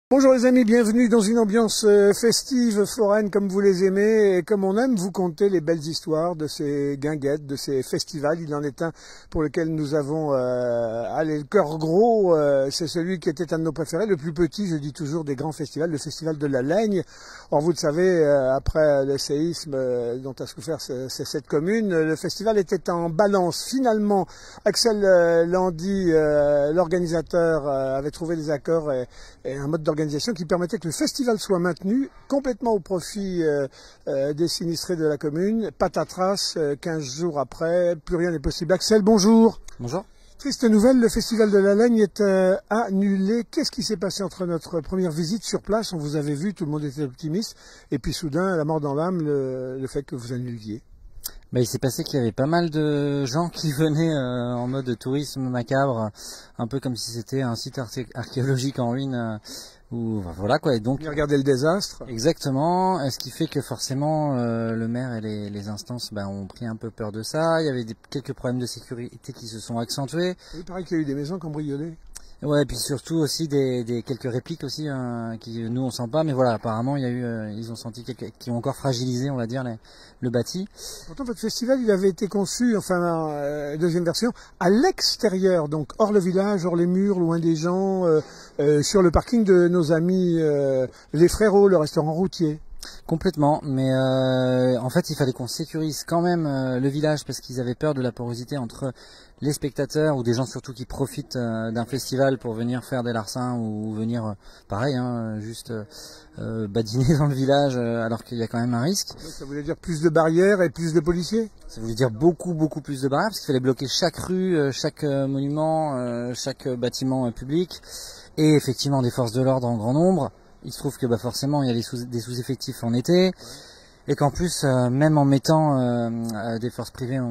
Bonjour les amis, bienvenue dans une ambiance festive, foraine comme vous les aimez et comme on aime vous conter les belles histoires de ces guinguettes, de ces festivals. Il en est un pour lequel nous avons le cœur gros, c'est celui qui était un de nos préférés, le plus petit, je dis toujours, des grands festivals, le festival de la Laigne. Or vous le savez, après le séisme dont a souffert cette commune, le festival était en balance. Finalement, Axel Landy, l'organisateur, avait trouvé des accords et un mode d'organisation qui permettait que le festival soit maintenu complètement au profit des sinistrés de la commune. Patatras, 15 jours après, plus rien n'est possible. Axel, bonjour. Bonjour. Triste nouvelle, le festival de la Laigne est annulé. Qu'est-ce qui s'est passé entre notre première visite sur place? On vous avait vu, tout le monde était optimiste, et puis soudain, la mort dans l'âme, le fait que vous annuliez. Il s'est passé qu'il y avait pas mal de gens qui venaient en mode tourisme macabre, un peu comme si c'était un site archéologique en ruine, voilà quoi. Et donc Regardez le désastre. Exactement. Ce qui fait que forcément le maire et les instances ont pris un peu peur de ça. Il y avait quelques problèmes de sécurité qui se sont accentués. Il paraît qu'il y a eu des maisons cambriolées. Ouais, et puis surtout aussi des quelques répliques aussi qui nous on sent pas, mais voilà, apparemment il y a eu ils ont senti qui ont encore fragilisé, on va dire, le bâti. Pourtant votre festival il avait été conçu, enfin deuxième version, à l'extérieur, donc hors le village, hors les murs, loin des gens, sur le parking de nos amis les Frérots, le restaurant routier. Complètement, mais en fait il fallait qu'on sécurise quand même le village parce qu'ils avaient peur de la porosité entre les spectateurs ou des gens surtout qui profitent d'un festival pour venir faire des larcins ou venir pareil juste badiner dans le village alors qu'il y a quand même un risque. Ça voulait dire plus de barrières et plus de policiers? Ça voulait dire beaucoup plus de barrières parce qu'il fallait bloquer chaque rue, chaque monument, chaque bâtiment public et effectivement des forces de l'ordre en grand nombre. Il se trouve que forcément il y a des sous-effectifs en été et qu'en plus même en mettant des forces privées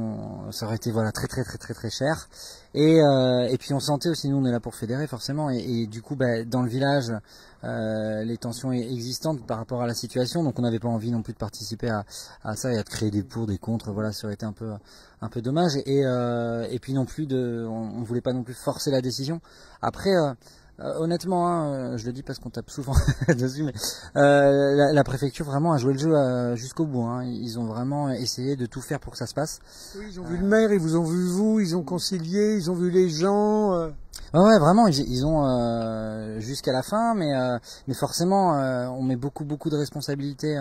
ça aurait été très cher et puis on sentait aussi, nous on est là pour fédérer forcément et du coup dans le village les tensions existantes par rapport à la situation, donc on n'avait pas envie non plus de participer à ça et à créer des pour, des contre, voilà, ça aurait été un peu dommage et puis non plus on voulait pas non plus forcer la décision. Après honnêtement, je le dis parce qu'on tape souvent dessus, mais la préfecture vraiment a joué le jeu jusqu'au bout. Ils ont vraiment essayé de tout faire pour que ça se passe. Oui, ils ont vu le maire, ils vous ont vu vous, ils ont concilié, ils ont vu les gens. Ouais, vraiment, ils ont jusqu'à la fin, mais forcément, on met beaucoup de responsabilités,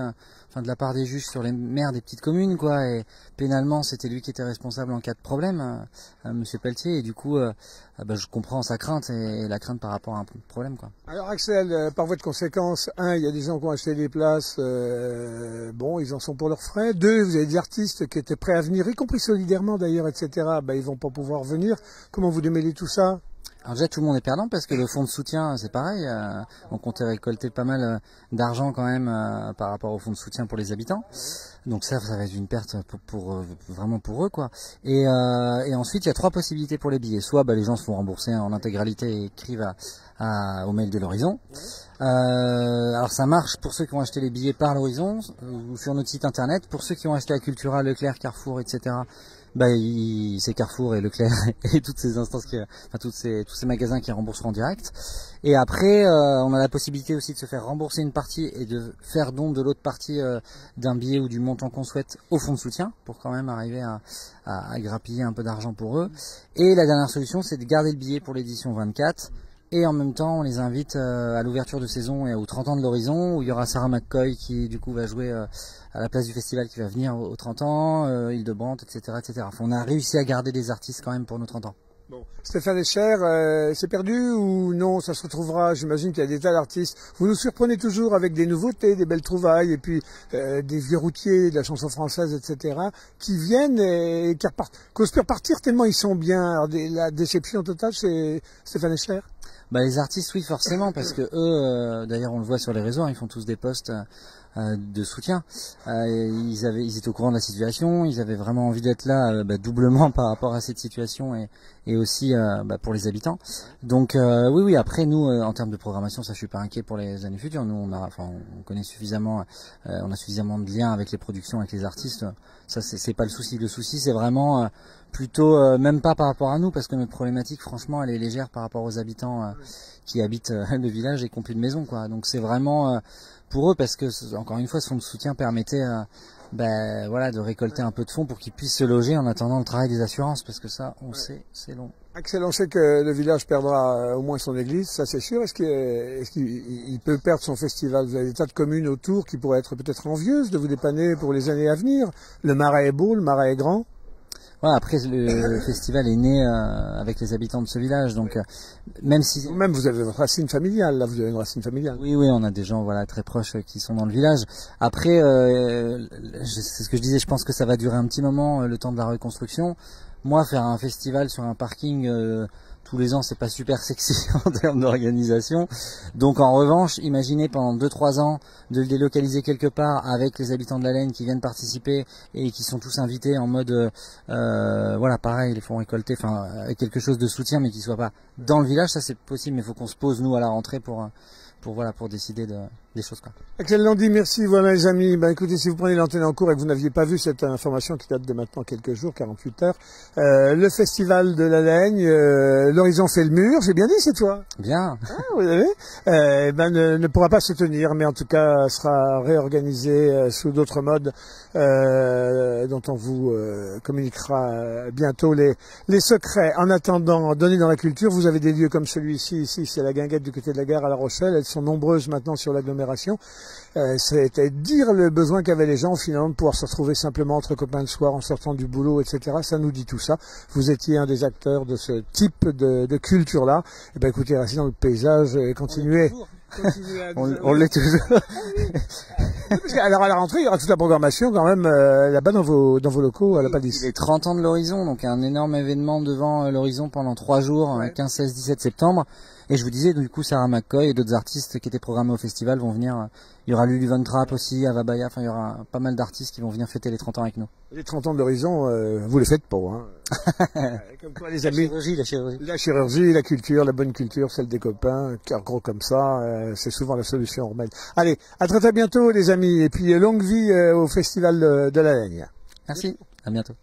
de la part des juges sur les maires des petites communes, quoi. Et pénalement, c'était lui qui était responsable en cas de problème, Monsieur Pelletier. Et du coup, je comprends sa crainte et la crainte par rapport à un problème, quoi. Alors Axel, par voie de conséquence, il y a des gens qui ont acheté des places, ils en sont pour leurs frais. Deux, vous avez des artistes qui étaient prêts à venir, y compris solidairement d'ailleurs, etc. Ils vont pas pouvoir venir. Comment vous démêlez tout ça? Alors déjà tout le monde est perdant parce que le fonds de soutien c'est pareil, on comptait récolter pas mal d'argent quand même par rapport au fonds de soutien pour les habitants, donc ça va être une perte vraiment pour eux quoi. Et ensuite il y a trois possibilités pour les billets, soit les gens se font rembourser en intégralité et écrivent au mail de l'Horizon. Alors ça marche pour ceux qui ont acheté les billets par l'Horizon ou sur notre site internet. Pour ceux qui ont acheté à Cultura, Leclerc, Carrefour, etc. C'est Carrefour et Leclerc et toutes ces instances tous ces magasins qui remboursent en direct. Et après on a la possibilité aussi de se faire rembourser une partie et de faire don de l'autre partie d'un billet ou du montant qu'on souhaite au fonds de soutien pour quand même arriver à grappiller un peu d'argent pour eux. Et la dernière solution c'est de garder le billet pour l'édition 24. Et en même temps, on les invite à l'ouverture de saison et aux 30 ans de l'Horizon, où il y aura Sarah McCoy qui du coup va jouer à la place du festival qui va venir aux 30 ans, Hildebrandt, etc. Enfin, on a réussi à garder des artistes quand même pour nos 30 ans. Bon. Stéphane Escher, c'est perdu ou non? Ça se retrouvera, j'imagine qu'il y a des tas d'artistes. Vous nous surprenez toujours avec des nouveautés, des belles trouvailles, et puis des vieux routiers de la chanson française, etc., qui viennent et qui osent plus repartir tellement ils sont bien. Alors, la déception totale, c'est Stéphane Escher? Les artistes, oui, forcément, parce que eux, d'ailleurs, on le voit sur les réseaux, ils font tous des posts de soutien. Ils étaient au courant de la situation, ils avaient vraiment envie d'être là doublement par rapport à cette situation et aussi pour les habitants. Donc oui, après nous, en termes de programmation, ça je suis pas inquiet pour les années futures. Nous, on connaît suffisamment, on a suffisamment de liens avec les productions, avec les artistes. Ça, c'est pas le souci. Le souci, c'est vraiment plutôt même pas par rapport à nous, parce que notre problématique, franchement, elle est légère par rapport aux habitants qui habitent le village et qui n'ont plus de maison, quoi. Donc c'est vraiment pour eux, parce que encore une fois, ce fonds de soutien permettait voilà, de récolter un peu de fonds pour qu'ils puissent se loger en attendant le travail des assurances, parce que ça, on sait, c'est long. Axel, on sait que le village perdra au moins son église, ça c'est sûr. Est-ce qu'il peut perdre son festival? Vous avez des tas de communes autour qui pourraient être peut-être envieuses de vous dépanner pour les années à venir. Le Marais est beau, le Marais est grand. Voilà, après le festival est né avec les habitants de ce village, donc même si... Même vous avez votre racine familiale, là vous avez une racine familiale. Oui, on a des gens voilà très proches qui sont dans le village. Après, c'est ce que je disais, je pense que ça va durer un petit moment, le temps de la reconstruction. Moi, faire un festival sur un parking tous les ans, c'est pas super sexy en termes d'organisation. Donc en revanche, imaginez pendant 2-3 ans de le délocaliser quelque part avec les habitants de la Laigne qui viennent participer et qui sont tous invités en mode voilà, pareil, les fonds récoltés, enfin avec quelque chose de soutien mais qui soit pas dans le village, ça c'est possible, mais il faut qu'on se pose nous à la rentrée pour décider des choses, quoi. Axel Landy, merci. Voilà les amis, écoutez, si vous prenez l'antenne en cours et que vous n'aviez pas vu cette information qui date de maintenant quelques jours, 48 heures, le festival de la Laigne, l'horizon fait le mur, j'ai bien dit cette fois. Bien. Ah, vous avez ne pourra pas se tenir, mais en tout cas sera réorganisé sous d'autres modes dont on vous communiquera bientôt les secrets. En attendant, donnez dans la culture, vous avez des lieux comme celui-ci, ici c'est la Guinguette du côté de la gare à La Rochelle, elles sont nombreuses maintenant sur l'agglomération. C'était dire le besoin qu'avaient les gens finalement de pouvoir se retrouver simplement entre copains le soir en sortant du boulot, etc. Ça nous dit tout ça. Vous étiez un des acteurs de ce type de culture-là. Et ben écoutez, restez dans le paysage et continuez. On l'est toujours. Alors à la rentrée, il y aura toute la programmation quand même là-bas dans vos locaux à la Palisse. Les 30 ans de l'Horizon, donc un énorme événement devant l'Horizon pendant 3 jours, 15, 16, 17 septembre. Et je vous disais, du coup, Sarah McCoy et d'autres artistes qui étaient programmés au festival vont venir. Il y aura Lulu Von Trapp aussi, Ava Baya, enfin il y aura pas mal d'artistes qui vont venir fêter les 30 ans avec nous. Les 30 ans de l'Horizon, vous les faites pas, hein. Comme quoi les amis. La chirurgie, la culture, la bonne culture, celle des copains, cœur gros comme ça, c'est souvent la solution remède. Allez, à très bientôt les amis, et puis longue vie au festival de la Laigne. Merci, à bientôt.